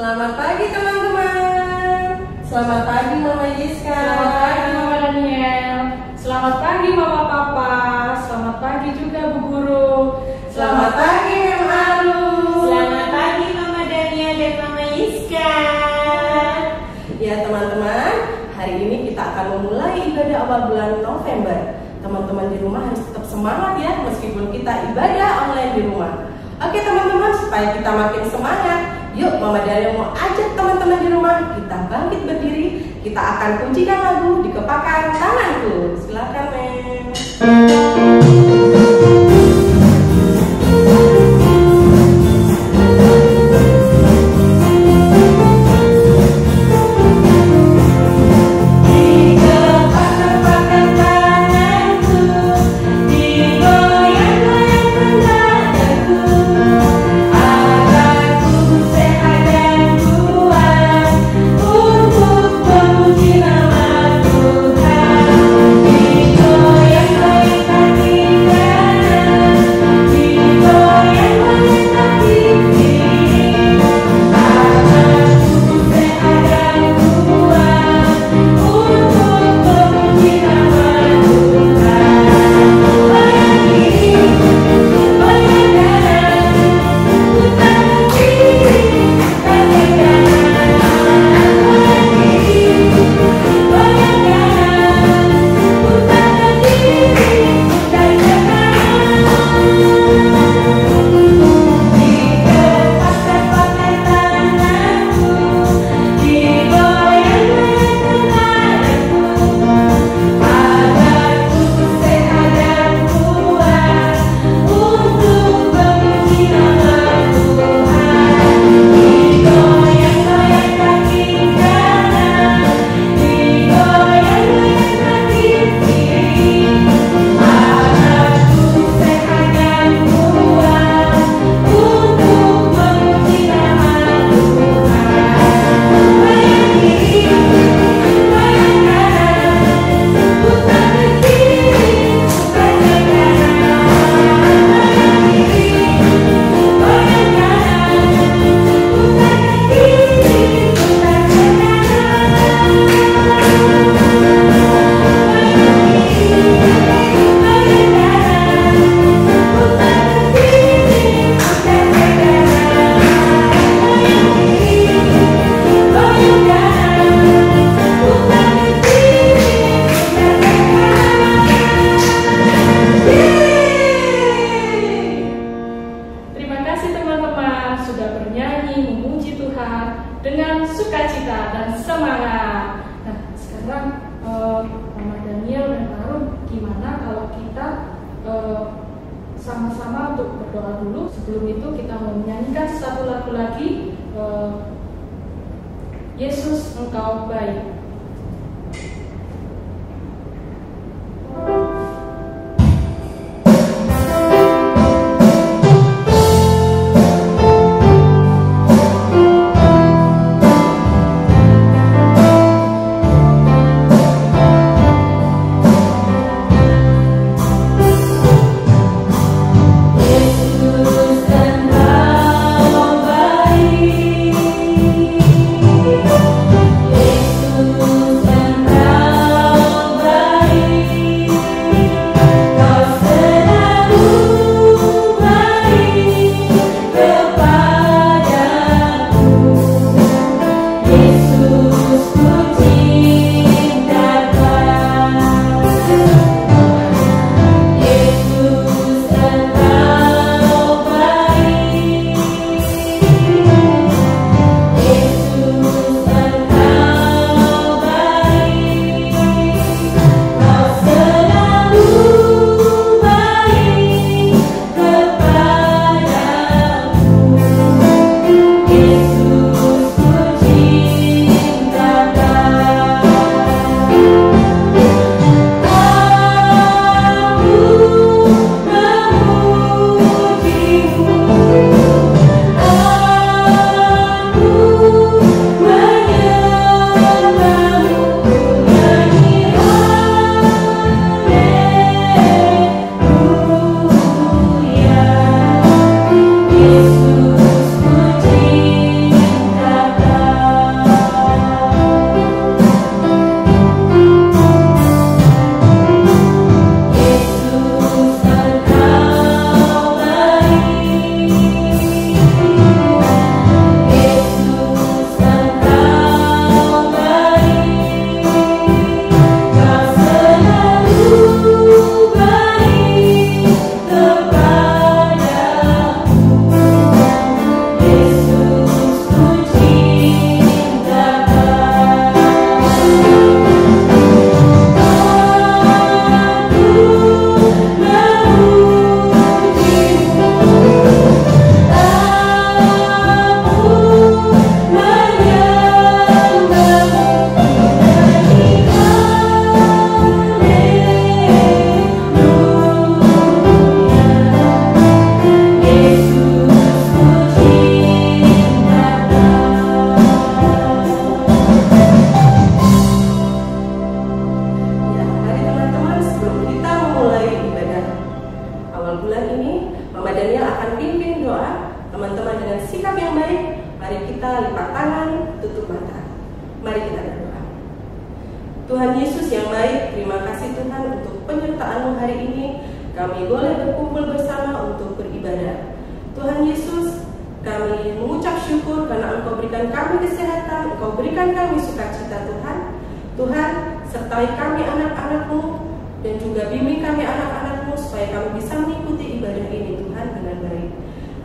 Selamat pagi teman-teman. Selamat pagi Mama Yiska. Selamat pagi Mama Daniel. Selamat pagi Mama Papa. Selamat pagi juga Bu Guru. Selamat pagi Mem Aru. Selamat pagi Mama Daniel dan Mama Yiska. Ya teman-teman, hari ini kita akan memulai ibadah awal bulan November. Teman-teman di rumah harus tetap semangat ya, meskipun kita ibadah online di rumah. Oke teman-teman, supaya kita makin semangat, yuk Mama Daniel mau ajak teman-teman di rumah kita bangkit berdiri. Kita akan pujikan lagu Dikepakan Tanganku. Silakan Mem. dengan sukacita dan semangat. Nah, sekarang Mama Daniel dan Harun, gimana kalau kita sama-sama untuk berdoa dulu? Sebelum itu kita mau menyanyikan satu lagu lagi, Yesus Engkau Baik. Yesus Teman-teman dengan sikap yang baik, mari kita lipat tangan, tutup mata. Mari kita berdoa. Tuhan Yesus yang baik, terima kasih Tuhan untuk penyertaan-Mu hari ini. Kami boleh berkumpul bersama untuk beribadah. Tuhan Yesus, kami mengucap syukur karena Engkau berikan kami kesehatan, Engkau berikan kami sukacita Tuhan. Tuhan, sertai kami anak-anak-Mu dan juga bimbing kami anak-anak-Mu supaya kami bisa mengikuti ibadah ini Tuhan dengan baik.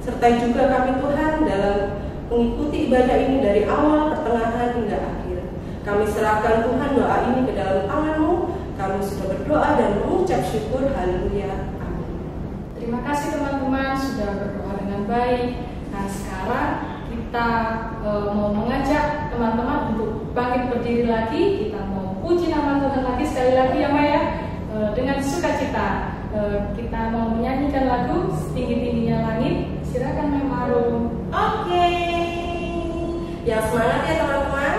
Sertai juga kami Tuhan dalam mengikuti ibadah ini dari awal, pertengahan hingga akhir. Kami serahkan Tuhan doa ini ke dalam tangan-Mu. Kami sudah berdoa dan mengucap syukur. Haleluya. Amin. Terima kasih teman-teman sudah berdoa dengan baik. Nah sekarang kita mau mengajak teman-teman untuk bangkit berdiri lagi. Kita mau puji nama Tuhan lagi sekali lagi ya Maya. Dengan sukacita kita mau menyanyikan lagu Setinggi-tingginya Langit. Silakan Maya Marum. Oke. Yang semangat ya teman-teman.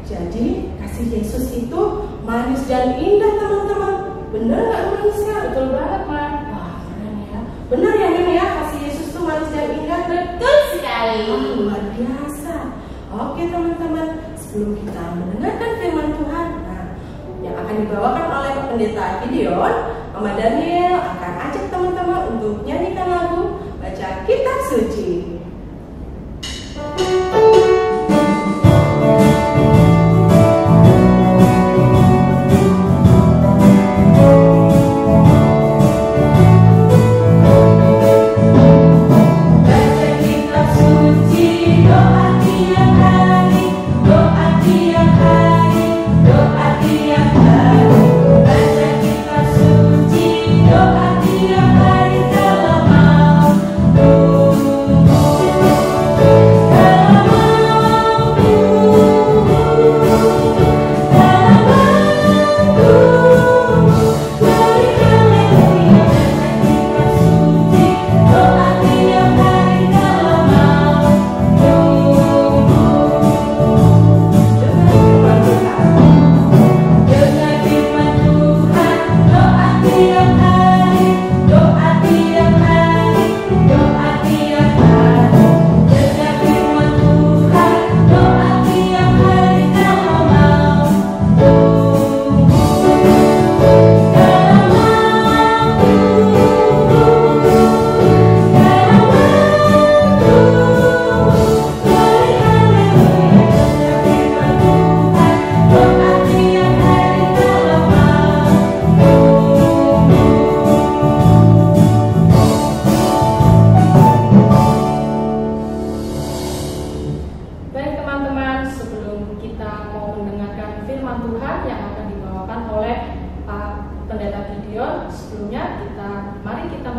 Jadi kasih Yesus itu manis dan indah teman-teman. Bener nggak manisnya? Betul banget, Ma. Wah, keren ya. Bener ya Mim ya, kasih Yesus itu manis dan indah. Betul sekali. Luar biasa. Oke teman-teman, sebelum kita mendengarkan firman Tuhan, yang akan dibawakan oleh Pendeta Gideon, Mama Daniel akan ajak teman-teman untuk nyanyikan lagu Baca Kitab Suci. Doa tiap hari.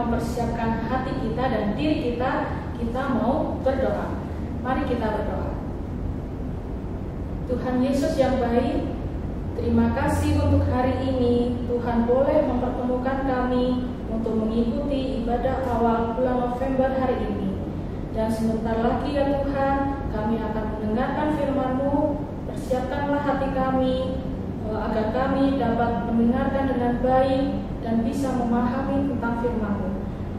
mempersiapkan hati kita dan diri kita, kita mau berdoa. Mari kita berdoa. Tuhan Yesus yang baik, terima kasih untuk hari ini. Tuhan boleh mempertemukan kami untuk mengikuti ibadah awal bulan November hari ini. Dan sebentar lagi ya Tuhan, kami akan mendengarkan firman-Mu. Persiapkanlah hati kami agar kami dapat mendengarkan dengan baik dan bisa memahami tentang firman-Mu.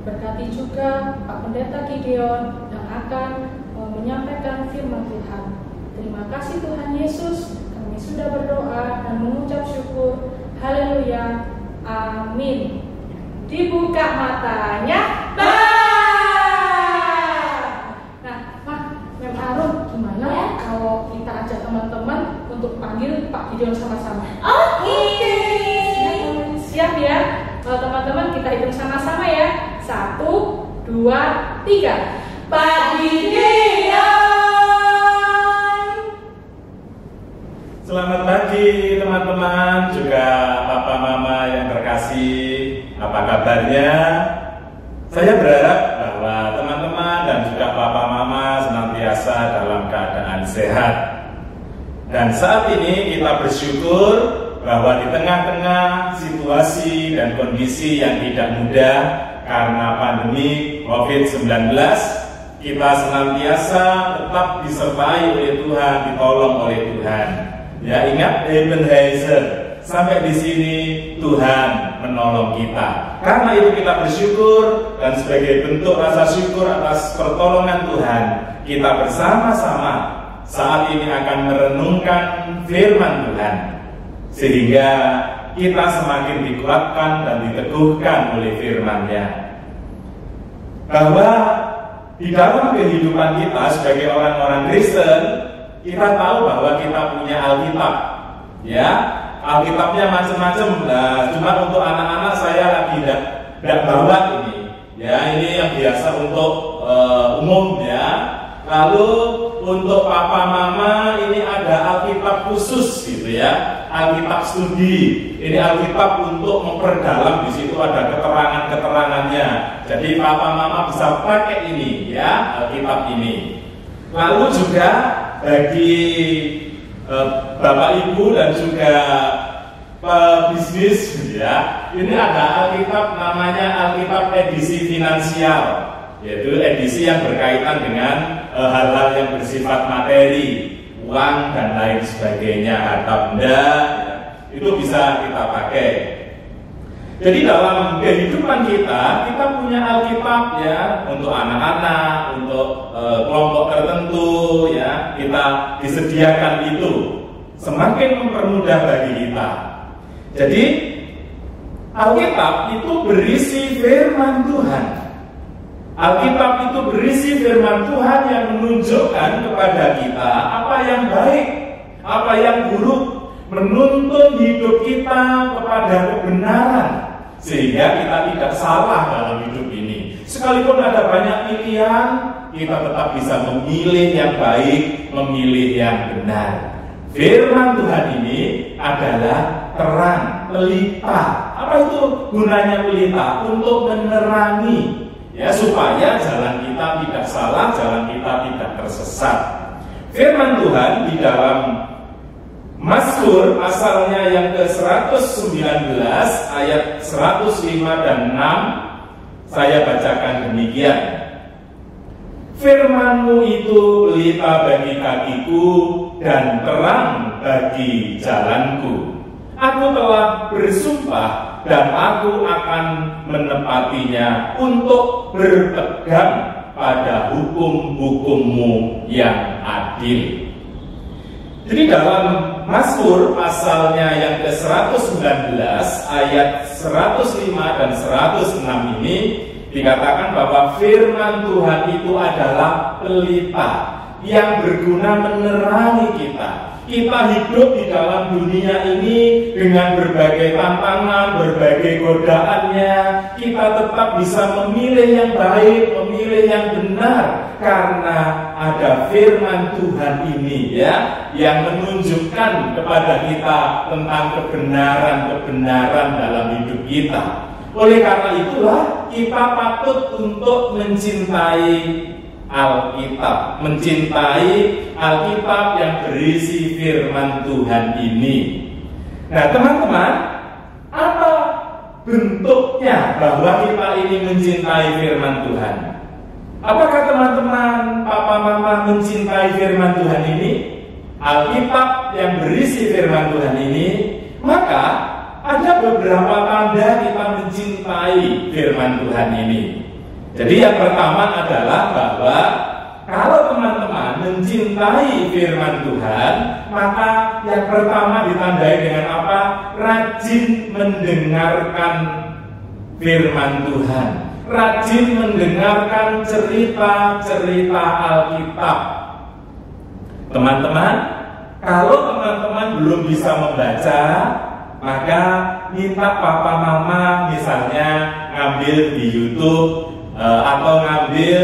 Berkati juga Pak Pendeta Gideon yang akan menyampaikan firman Tuhan. Terima kasih Tuhan Yesus, kami sudah berdoa dan mengucap syukur. Haleluya, amin. Dibuka matanya. Nah, Mem Harun, gimana ya kalau kita ajak teman-teman untuk panggil Pak Gideon sama-sama? Oke. Siap ya? Teman-teman, kita hitung sama-sama ya. 1, 2, 3. Pak Gideon. Selamat pagi teman-teman, juga papa mama yang terkasih. Apa kabarnya? Saya berharap bahwa teman-teman dan juga papa mama senantiasa dalam keadaan sehat. Dan saat ini kita bersyukur bahwa di tengah-tengah situasi dan kondisi yang tidak mudah karena pandemi COVID-19, kita senantiasa tetap disertai oleh Tuhan, ditolong oleh Tuhan. Ya, ingat Ebenezer, sampai di sini Tuhan menolong kita. Karena itu kita bersyukur, dan sebagai bentuk rasa syukur atas pertolongan Tuhan, kita bersama-sama saat ini akan merenungkan firman Tuhan, sehingga kita semakin dikuatkan dan diteguhkan oleh firman-Nya. Bahwa di dalam kehidupan kita sebagai orang-orang Kristen, kita tahu bahwa kita punya Alkitab, ya. Alkitabnya macam-macam. Nah, cuma untuk anak-anak saya lagi tidak bawa ini, ya. Ini yang biasa untuk umum, ya. Lalu untuk papa mama ini ada Alkitab khusus, gitu ya. Alkitab studi. Ini Alkitab untuk memperdalam, di situ ada keterangan-keterangannya. Jadi papa mama bisa pakai ini, ya, Alkitab ini. Lalu juga bagi Bapak Ibu dan juga pebisnis, ya, ini ada Alkitab namanya Alkitab edisi finansial, yaitu edisi yang berkaitan dengan hal-hal yang bersifat materi, uang dan lain sebagainya, harta benda, ya, itu bisa kita pakai. Jadi dalam kehidupan kita punya Alkitab, ya, untuk anak-anak, untuk kelompok tertentu, ya, kita disediakan itu, semakin mempermudah bagi kita. Jadi Alkitab itu berisi firman Tuhan. Alkitab itu berisi firman Tuhan yang menunjukkan kepada kita apa yang baik, apa yang buruk, menuntun hidup kita kepada kebenaran, sehingga kita tidak salah dalam hidup ini. Sekalipun ada banyak pilihan, kita tetap bisa memilih yang baik, memilih yang benar. Firman Tuhan ini adalah terang, pelita. Apa itu gunanya pelita? Untuk menerangi, ya, supaya jalan kita tidak salah, jalan kita tidak tersesat. Firman Tuhan di dalam Mazmur pasalnya yang ke-119 ayat 105 dan 6, saya bacakan demikian. Firman-Mu itu pelita bagi kakiku dan terang bagi jalanku. Aku telah bersumpah dan aku akan menepatinya untuk berpegang pada hukum-hukum-Mu yang adil. Jadi dalam Mazmur pasalnya yang ke-119 ayat 105 dan 106 ini dikatakan bahwa firman Tuhan itu adalah pelita yang berguna menerangi kita. Kita hidup di dalam dunia ini dengan berbagai tantangan, berbagai godaannya. Kita tetap bisa memilih yang baik, memilih yang benar, karena ada firman Tuhan ini, ya, yang menunjukkan kepada kita tentang kebenaran-kebenaran dalam hidup kita. Oleh karena itulah kita patut untuk mencintai Alkitab, mencintai Alkitab yang berisi firman Tuhan ini. Nah teman-teman, apa bentuknya bahwa kita ini mencintai firman Tuhan? Apakah teman-teman, papa mama mencintai firman Tuhan ini? Alkitab yang berisi firman Tuhan ini? Maka ada beberapa tanda kita mencintai firman Tuhan ini. Jadi yang pertama adalah bahwa kalau teman-teman mencintai firman Tuhan, maka yang pertama ditandai dengan apa? Rajin mendengarkan firman Tuhan, rajin mendengarkan cerita-cerita Alkitab. Teman-teman, kalau teman-teman belum bisa membaca, maka minta papa mama misalnya ngambil di YouTube atau ngambil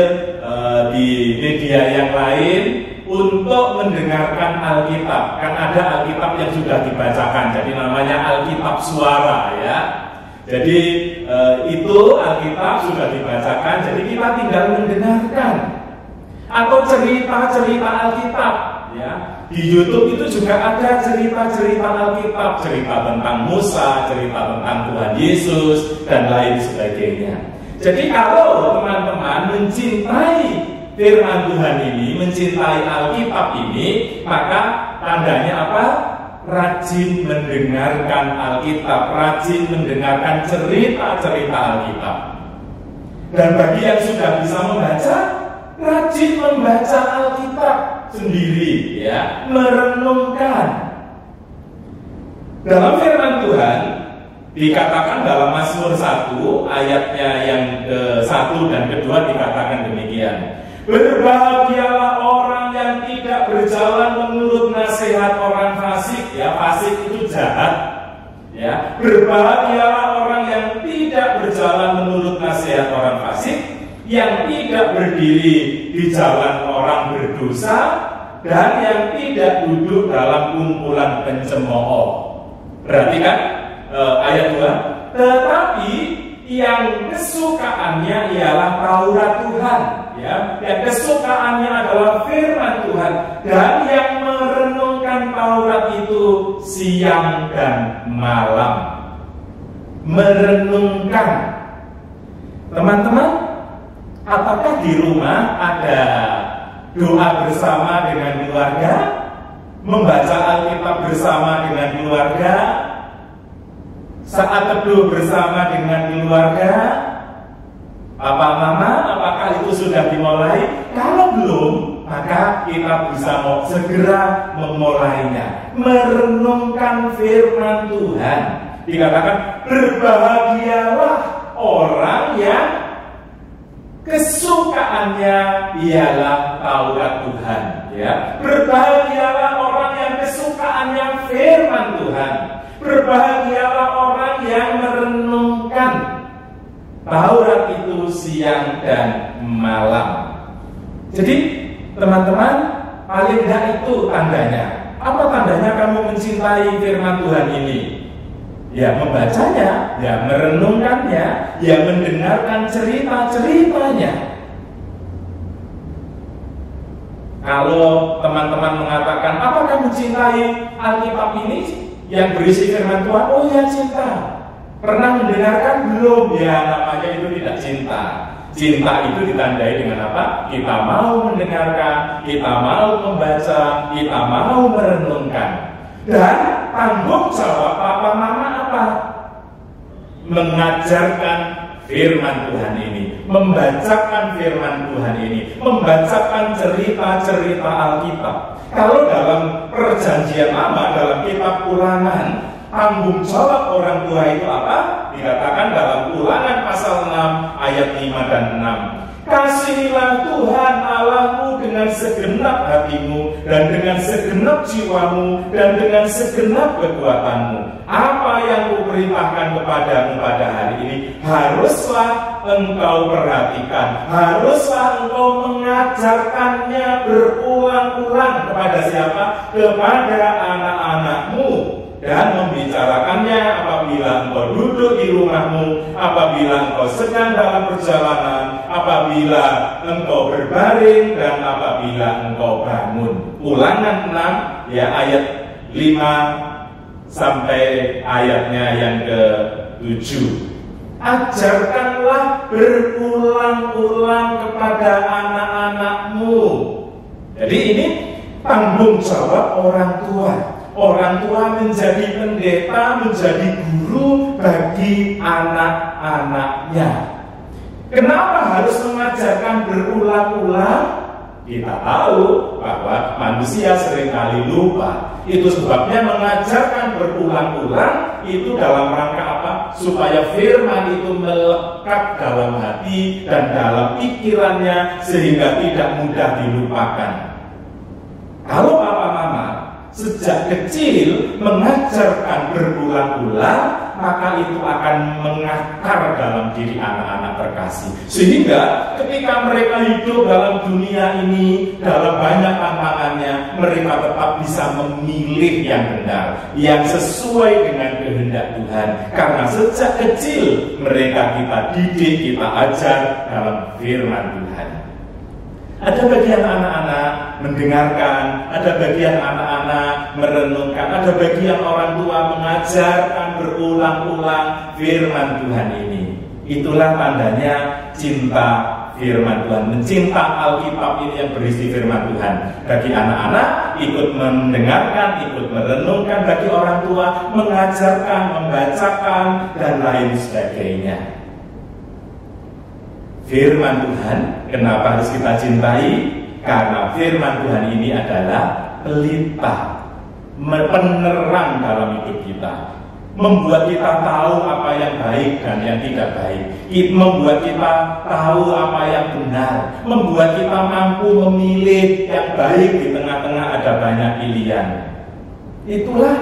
di media yang lain untuk mendengarkan Alkitab. Kan ada Alkitab yang sudah dibacakan, jadi namanya Alkitab suara ya. Jadi itu Alkitab sudah dibacakan, jadi kita tinggal mendengarkan. Atau cerita-cerita Alkitab ya. Di YouTube itu juga ada cerita-cerita Alkitab, cerita tentang Musa, cerita tentang Tuhan Yesus, dan lain sebagainya. Jadi kalau teman-teman mencintai firman Tuhan ini, mencintai Alkitab ini, maka tandanya apa? Rajin mendengarkan Alkitab, rajin mendengarkan cerita-cerita Alkitab. Dan bagi yang sudah bisa membaca, rajin membaca Alkitab sendiri ya, merenungkan. Dalam firman Tuhan dikatakan dalam Mazmur 1 ayatnya yang ke-1 dan kedua dikatakan demikian. Berbahagialah orang yang tidak berjalan menurut nasihat orang fasik, ya, fasik itu jahat. Ya, berbahagialah orang yang tidak berjalan menurut nasihat orang fasik, yang tidak berdiri di jalan orang berdosa, dan yang tidak duduk dalam kumpulan pencemooh. Berarti kan ayat 2, tetapi yang kesukaannya ialah Taurat Tuhan, ya, yang kesukaannya adalah firman Tuhan, dan yang merenungkan Taurat itu siang dan malam. Merenungkan. Teman-teman, apakah di rumah ada doa bersama dengan keluarga? Membaca Alkitab bersama dengan keluarga? Saat teduh bersama dengan keluarga? Papa mama, apakah itu sudah dimulai? Kalau belum, maka kita bisa segera memulainya. Merenungkan firman Tuhan. Dikatakan berbahagialah orang yang kesukaannya ialah Taurat Tuhan, ya. Berbahagialah orang yang kesukaannya firman Tuhan. Berbahagialah orang yang merenungkan Taurat itu siang dan malam. Jadi teman-teman, paling tidak itu tandanya. Apa tandanya kamu mencintai firman Tuhan ini? Ya membacanya, ya merenungkannya, ya mendengarkan cerita-ceritanya. Kalau teman-teman mengatakan, apakah mencintai Alkitab ini yang berisi firman Tuhan? Oh ya, cinta. Pernah mendengarkan belum? Ya namanya itu tidak cinta. Cinta itu ditandai dengan apa? Kita mau mendengarkan, kita mau membaca, kita mau merenungkan. Dan tanggung jawab papa mama apa? Mengajarkan firman Tuhan ini, membacakan firman Tuhan ini, membacakan cerita-cerita Alkitab. Kalau dalam perjanjian lama, dalam kitab Ulangan, tanggung jawab orang tua itu apa? Dikatakan dalam Ulangan pasal 6 ayat 5 dan 6. Kasihilah Tuhan Allahmu dengan segenap hatimu, dan dengan segenap jiwamu, dan dengan segenap kekuatanmu. Apa yang kuperintahkan kepadamu pada hari ini haruslah engkau perhatikan, haruslah engkau mengajarkannya berulang-ulang kepada siapa? Kepada anak-anakmu. dan membicarakannya apabila engkau duduk di rumahmu, apabila engkau sedang dalam perjalanan, apabila engkau berbaring, dan apabila engkau bangun. Ulangan 6 ya, ayat 5 sampai ayatnya yang ke-7. Ajarkanlah berulang-ulang kepada anak-anakmu. Jadi ini tanggung jawab orang tua. Orang tua menjadi pendeta, menjadi guru bagi anak-anaknya. Kenapa harus mengajarkan berulang-ulang? Kita tahu bahwa manusia seringkali lupa. Itu sebabnya mengajarkan berulang-ulang itu dalam rangka apa? Supaya firman itu melekat dalam hati dan dalam pikirannya sehingga tidak mudah dilupakan. Kalau papa mama sejak kecil mengajarkan berulang-ulang, maka itu akan mengakar dalam diri anak-anak terkasih. Sehingga ketika mereka hidup dalam dunia ini, dalam banyak tantangannya, mereka tetap bisa memilih yang benar, yang sesuai dengan kehendak Tuhan. Karena sejak kecil mereka kita didik, kita ajar dalam firman Tuhan. Ada bagian anak-anak mendengarkan, ada bagian anak-anak merenungkan, ada bagian orang tua mengajarkan berulang-ulang firman Tuhan ini. Itulah tandanya cinta firman Tuhan, mencinta Alkitab ini yang berisi firman Tuhan. Bagi anak-anak ikut mendengarkan, ikut merenungkan, bagi orang tua mengajarkan, membacakan, dan lain sebagainya. Firman Tuhan, kenapa harus kita cintai? Karena firman Tuhan ini adalah pelita, penerang dalam hidup kita, membuat kita tahu apa yang baik dan yang tidak baik, membuat kita tahu apa yang benar, membuat kita mampu memilih yang baik di tengah-tengah ada banyak pilihan. Itulah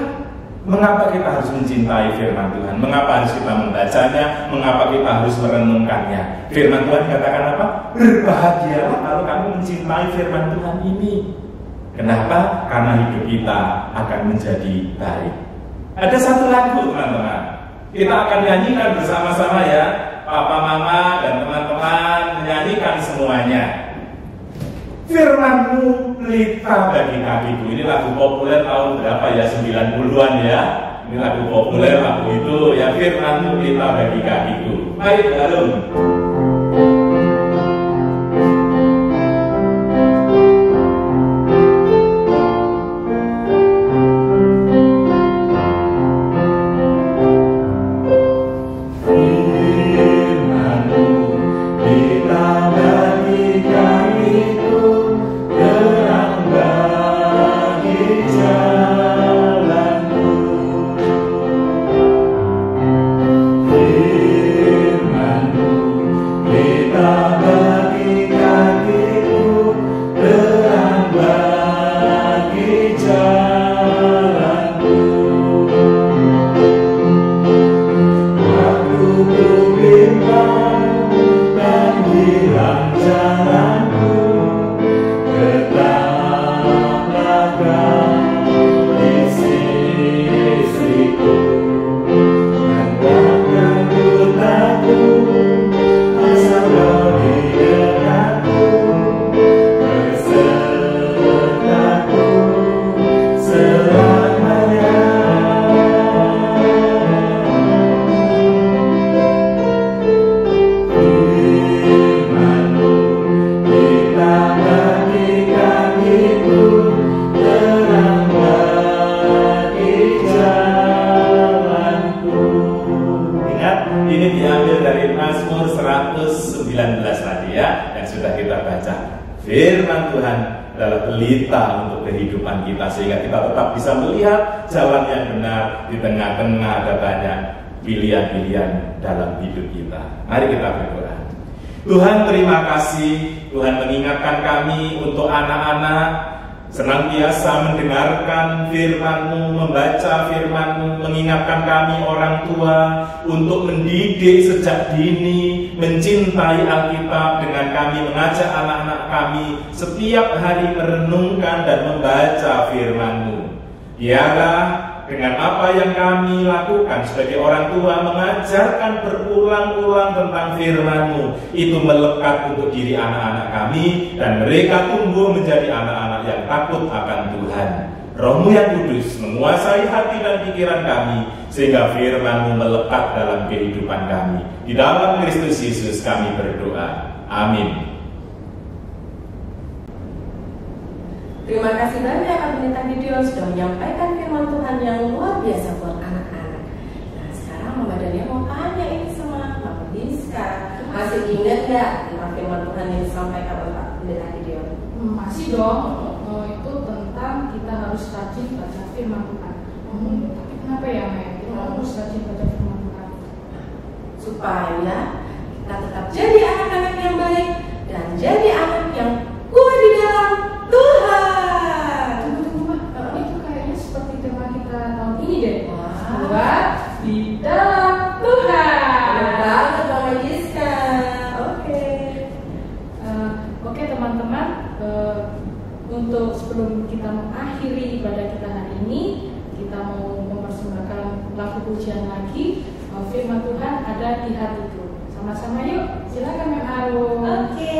mengapa kita harus mencintai firman Tuhan, mengapa harus kita membacanya, mengapa kita harus merenungkannya. Firman Tuhan katakan apa? Berbahagialah kalau kamu mencintai firman Tuhan ini. Kenapa? Karena hidup kita akan menjadi baik. Ada satu lagu teman-teman, kita akan nyanyikan bersama-sama ya. Papa, mama, dan teman-teman menyanyikan semuanya. Firman-Mu pelita bagi kakiku. Ini lagu populer tahun berapa ya? 90-an ya. Ini lagu populer lagu itu ya. Firman-Mu pelita bagi kakiku. Baik, lalu firman Tuhan adalah pelita untuk kehidupan kita, sehingga kita tetap bisa melihat jalan yang benar di tengah-tengah ada banyak pilihan-pilihan dalam hidup kita. Mari kita berdoa. Tuhan, terima kasih. Tuhan mengingatkan kami untuk anak-anak senantiasa mendengarkan firman-Mu, membaca firman-Mu, mengingatkan kami orang tua untuk mendidik sejak dini, mencintai Alkitab dengan kami mengajak anak-anak kami setiap hari merenungkan dan membaca firman-Mu. Biarlah dengan apa yang kami lakukan sebagai orang tua, mengajarkan berulang-ulang tentang firman-Mu, itu melekat untuk diri anak-anak kami, dan mereka tumbuh menjadi anak-anak yang takut akan Tuhan. Roh-Mu yang kudus menguasai hati dan pikiran kami, sehingga firman-Mu melekat dalam kehidupan kami. Di dalam Kristus Yesus kami berdoa. Amin. Terima kasih banyak Pendeta Gideon sudah menyampaikan firman Tuhan yang luar biasa buat anak-anak. Nah, sekarang Mama Dania mau tanya ini sama Mama Rizka. Masih ingat nggak tentang firman Tuhan yang disampaikan oleh Pak Pendeta Gideon? Masih dong. Itu tentang kita harus rajin baca firman Tuhan. Tapi kenapa ya, Maya? Kita harus rajin baca firman Tuhan supaya kita tetap jadi anak-anak yang baik dan jadi anak yang kuat di dalam Tuhan. Tunggu, itu kayaknya seperti tema kita tahun ini deh. Kuat di dalam Tuhan. Benar banget Mama Giska. Oke teman-teman, untuk sebelum kita mengakhiri ibadah kita hari ini, kita mau mempersembahkan lagu pujian lagi. Firman Tuhan ada di hatiku. Sama-sama yuk, silakan Mem Arum. Oke.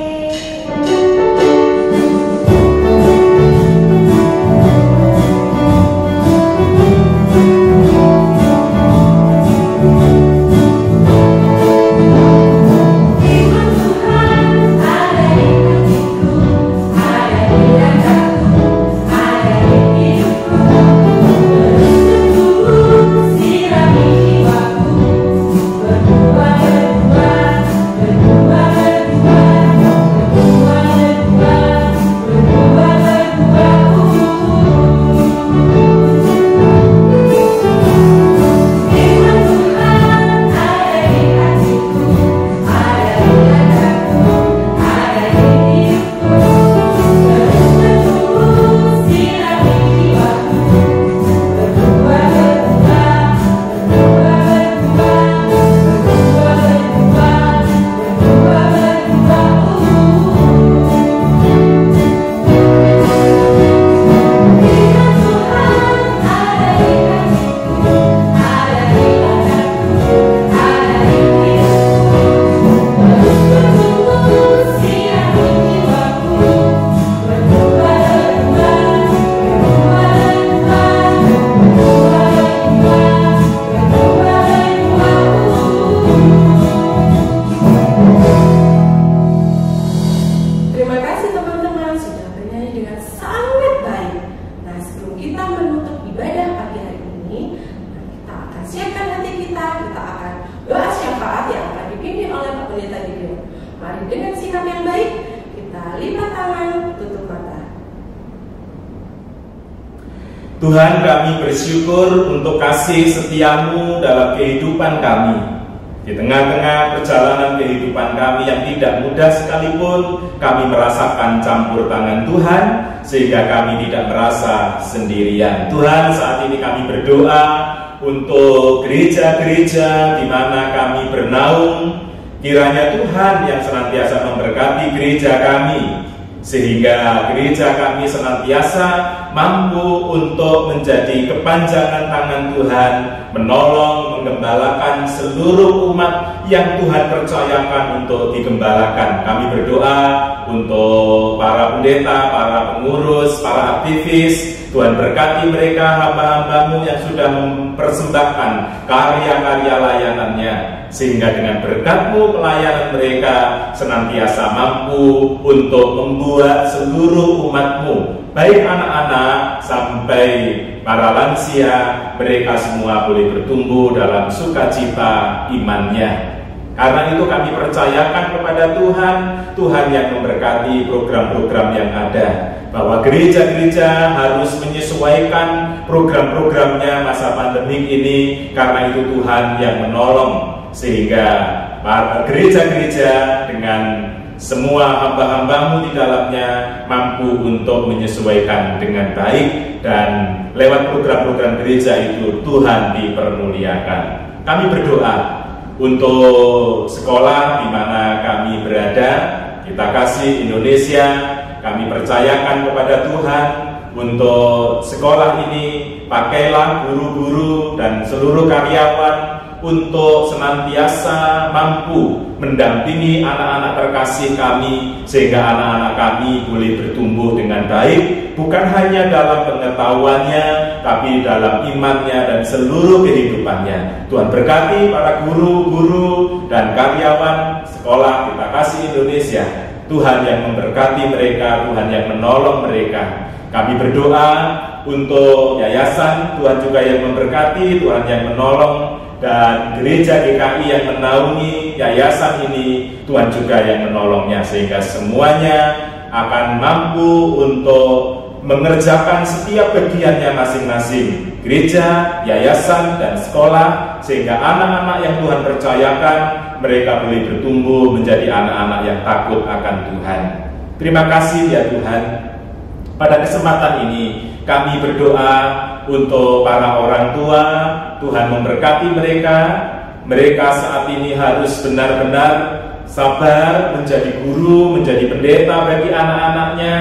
Tuhan, kami bersyukur untuk kasih setia-Mu dalam kehidupan kami. Di tengah-tengah perjalanan kehidupan kami yang tidak mudah sekalipun, kami merasakan campur tangan Tuhan, sehingga kami tidak merasa sendirian. Tuhan, saat ini kami berdoa untuk gereja-gereja di mana kami bernaung. Kiranya Tuhan yang senantiasa memberkati gereja kami, sehingga gereja kami senantiasa mampu untuk menjadi kepanjangan tangan Tuhan, menolong, menggembalakan seluruh umat yang Tuhan percayakan untuk digembalakan. Kami berdoa untuk para pendeta, para pengurus, para aktivis. Tuhan berkati mereka, hamba-hamba-Mu yang sudah mempersembahkan karya-karya layanannya, sehingga dengan berkat-Mu pelayanan mereka senantiasa mampu untuk membuat seluruh umat-Mu, baik anak-anak sampai para lansia, mereka semua boleh bertumbuh dalam sukacita imannya. Karena itu kami percayakan kepada Tuhan, Tuhan yang memberkati program-program yang ada, bahwa gereja-gereja harus menyesuaikan program-programnya masa pandemik ini. Karena itu Tuhan yang menolong, sehingga para gereja-gereja dengan semua hamba-hamba-Mu di dalamnya mampu untuk menyesuaikan dengan baik, dan lewat program-program gereja itu Tuhan dipermuliakan. Kami berdoa untuk sekolah di mana kami berada. Kita kasih Indonesia, kami percayakan kepada Tuhan untuk sekolah ini pakailah guru-guru dan seluruh karyawan untuk senantiasa mampu mendampingi anak-anak terkasih kami sehingga anak-anak kami boleh bertumbuh dengan baik, bukan hanya dalam pengetahuannya tapi dalam imannya dan seluruh kehidupannya. Tuhan berkati para guru-guru dan karyawan sekolah Kita Kasih Indonesia. Tuhan yang memberkati mereka, Tuhan yang menolong mereka. Kami berdoa untuk yayasan, Tuhan juga yang memberkati, Tuhan yang menolong, dan gereja GKI yang menaungi yayasan ini, Tuhan juga yang menolongnya, sehingga semuanya akan mampu untuk mengerjakan setiap bagiannya masing-masing, gereja, yayasan, dan sekolah, sehingga anak-anak yang Tuhan percayakan mereka boleh bertumbuh menjadi anak-anak yang takut akan Tuhan. Terima kasih ya Tuhan. Pada kesempatan ini kami berdoa untuk para orang tua, Tuhan memberkati mereka. Mereka saat ini harus benar-benar sabar menjadi guru, menjadi pendeta bagi anak-anaknya.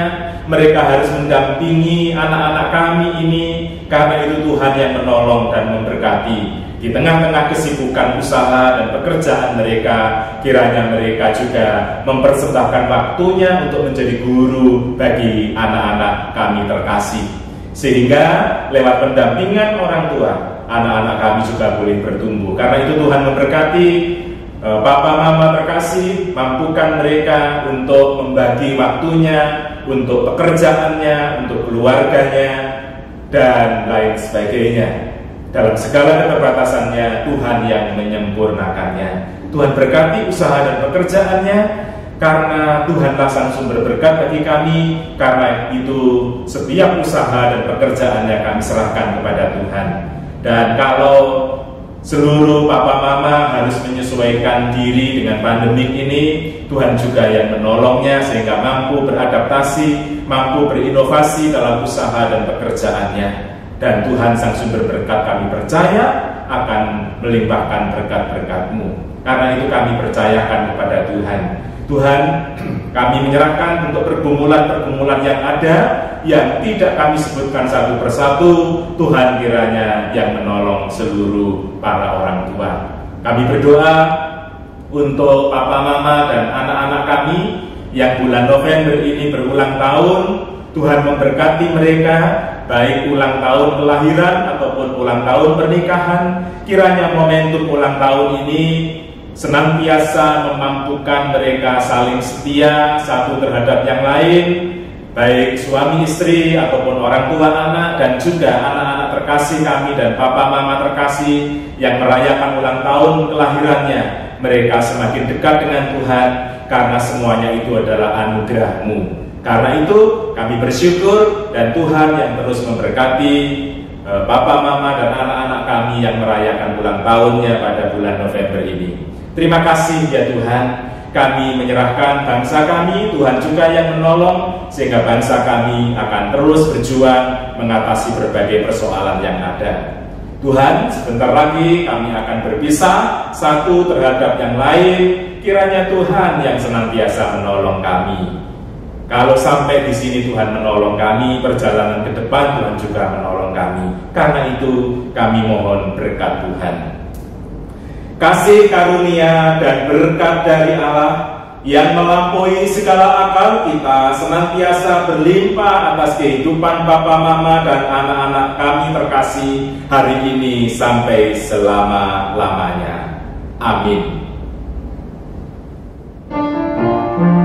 Mereka harus mendampingi anak-anak kami ini, karena itu Tuhan yang menolong dan memberkati. Di tengah-tengah kesibukan usaha dan pekerjaan mereka, kiranya mereka juga mempersembahkan waktunya untuk menjadi guru bagi anak-anak kami terkasih. Sehingga lewat pendampingan orang tua, anak-anak kami juga boleh bertumbuh. Karena itu Tuhan memberkati Papa Mama terkasih, mampukan mereka untuk membagi waktunya, untuk pekerjaannya, untuk keluarganya, dan lain sebagainya. Dalam segala keterbatasannya, Tuhan yang menyempurnakannya. Tuhan berkati usaha dan pekerjaannya, karena Tuhanlah sang sumber berkat bagi kami. Karena itu setiap usaha dan pekerjaannya kami serahkan kepada Tuhan. Dan kalau seluruh papa mama harus menyesuaikan diri dengan pandemik ini, Tuhan juga yang menolongnya sehingga mampu beradaptasi, mampu berinovasi dalam usaha dan pekerjaannya. Dan Tuhan sang sumber berkat kami percaya akan melimpahkan berkat-berkat-Mu. Karena itu kami percayakan kepada Tuhan. Tuhan, kami menyerahkan untuk pergumulan-pergumulan yang ada, yang tidak kami sebutkan satu persatu. Tuhan kiranya yang menolong seluruh para orang tua. Kami berdoa untuk papa mama dan anak-anak kami yang bulan November ini berulang tahun. Tuhan memberkati mereka, baik ulang tahun kelahiran ataupun ulang tahun pernikahan. Kiranya momentum ulang tahun ini senantiasa memampukan mereka saling setia satu terhadap yang lain, baik suami istri ataupun orang tua anak, dan juga anak-anak terkasih kami dan papa mama terkasih yang merayakan ulang tahun kelahirannya. Mereka semakin dekat dengan Tuhan karena semuanya itu adalah anugerah-Mu. Karena itu kami bersyukur, dan Tuhan yang terus memberkati papa mama dan anak-anak kami yang merayakan ulang tahunnya pada bulan November ini. Terima kasih ya Tuhan. Kami menyerahkan bangsa kami, Tuhan juga yang menolong, sehingga bangsa kami akan terus berjuang mengatasi berbagai persoalan yang ada. Tuhan, sebentar lagi kami akan berpisah satu terhadap yang lain. Kiranya Tuhan yang senantiasa menolong kami. Kalau sampai di sini Tuhan menolong kami, perjalanan ke depan Tuhan juga menolong kami. Karena itu kami mohon berkat Tuhan. Kasih karunia dan berkat dari Allah yang melampaui segala akal kita senantiasa berlimpah atas kehidupan Bapa, Mama, dan anak-anak kami terkasih hari ini sampai selama-lamanya. Amin. Terima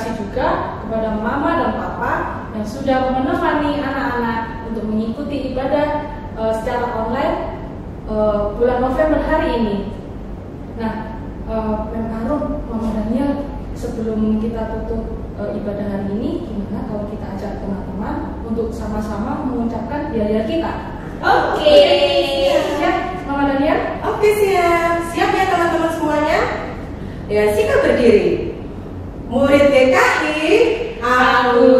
kasih juga kepada Mama dan Papa yang sudah menemani anak-anak untuk mengikuti ibadah secara online bulan November hari ini. Nah, Mem Arum, Mama Daniel, sebelum kita tutup ibadah hari ini, gimana kalau kita ajak teman-teman untuk sama-sama mengucapkan biaya kita? Oke. Siap, Mama Daniel? Oke, siap. Siap ya teman-teman semuanya? Ya, sikat berdiri. Murid GKI, aku